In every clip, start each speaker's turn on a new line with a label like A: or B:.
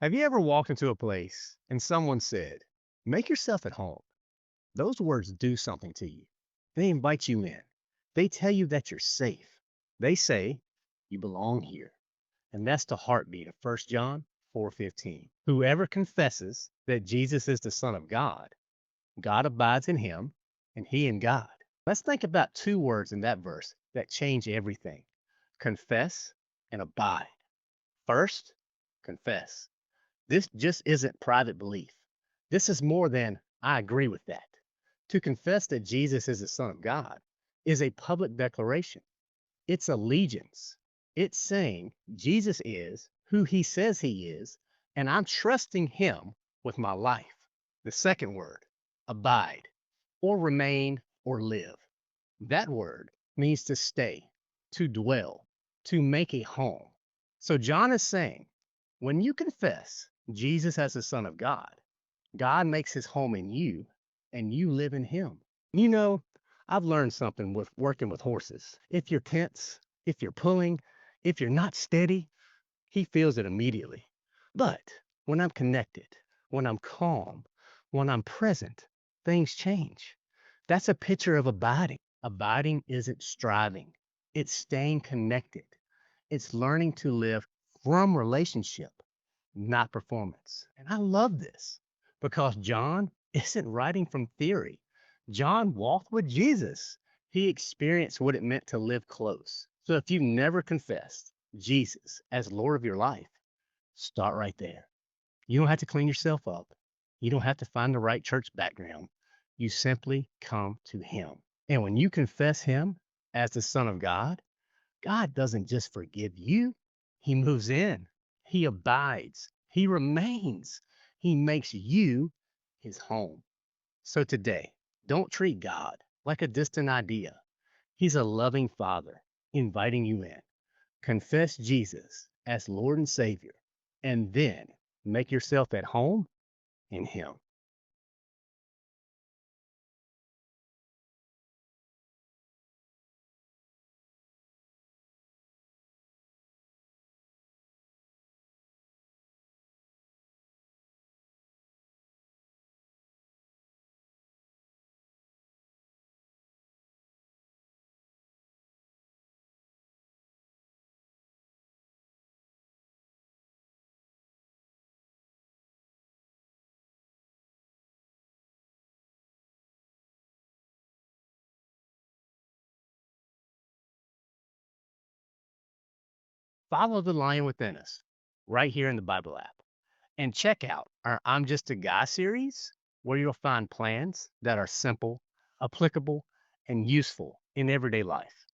A: Have you ever walked into a place and someone said, "Make yourself at home"? Those words do something to you. They invite you in. They tell you that you're safe. They say, "You belong here." And that's the heartbeat of 1 John 4:15. Whoever confesses that Jesus is the Son of God, God abides in him, and he in God. Let's think about two words in that verse that change everything: confess and abide. First, confess. This just isn't private belief. This is more than "I agree with that." To confess that Jesus is the Son of God is a public declaration. It's allegiance. It's saying Jesus is who he says he is, and I'm trusting him with my life. The second word, abide, or remain, or live. That word means to stay, to dwell, to make a home. So John is saying, when you confess Jesus as the Son of God, God makes his home in you and you live in him. You know, I've learned something with working with horses. If you're tense, if you're pulling, if you're not steady, he feels it immediately. But when I'm connected, when I'm calm, when I'm present, things change. That's a picture of abiding. Abiding isn't striving, it's staying connected. It's learning to live from relationship, not performance. And I love this because John isn't writing from theory. John walked with Jesus. He experienced what it meant to live close. So if you've never confessed Jesus as Lord of your life, start right there. You don't have to clean yourself up. You don't have to find the right church background. You simply come to him. And when you confess him as the Son of God, God doesn't just forgive you, he moves in, he abides, he remains, he makes you his home. So today, don't treat God like a distant idea. He's a loving father inviting you in. Confess Jesus as Lord and Savior, and then make yourself at home in him. Follow the lion within us right here in the Bible app. And check out our I'm Just a Guy series, where you'll find plans that are simple, applicable, and useful in everyday life.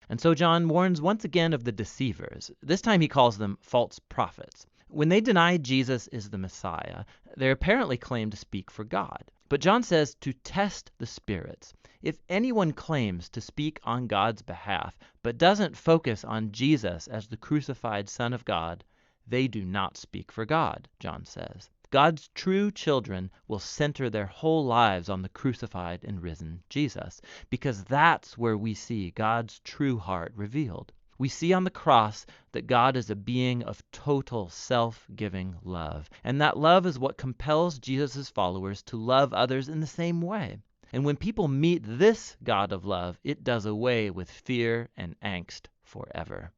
B: And so John warns once again of the deceivers. This time he calls them false prophets. When they deny Jesus is the Messiah, they apparently claim to speak for God. But John says to test the spirits. If anyone claims to speak on God's behalf, but doesn't focus on Jesus as the crucified Son of God, they do not speak for God, John says. God's true children will center their whole lives on the crucified and risen Jesus, because that's where we see God's true heart revealed. We see on the cross that God is a being of total self-giving love, and that love is what compels Jesus' followers to love others in the same way. And when people meet this God of love, it does away with fear and angst forever.